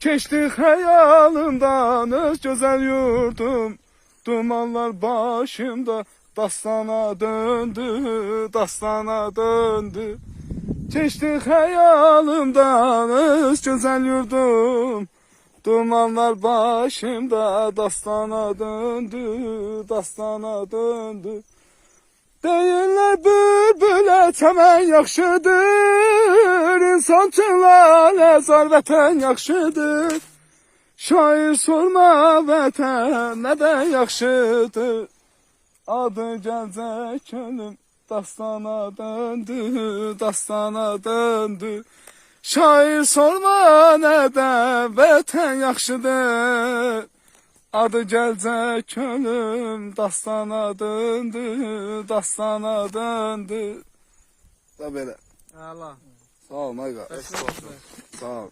Keçdi xəyalımdan öz gözəl yurdum. Dumanlar başımda dastana döndü, dastana döndü. Keçdi xəyalımdan öz gözəl yurdum. Dumanlar başımda dastana döndü, dastana döndü. Deyirlər bülbülə çəmən yaxşıdır, insan üçün laləzar vətən yaxşıdır. Şair sorma vətən nədən yaxşıdır, adı gəlcək könlüm dastana döndü, dastana döndü. Şair sorma nədən vətən yaxşıdır, adı gəlcək könlüm dastana döndü, dastana döndü. Da belə. Allah. Sağ ol, Mayqa. Sağ ol.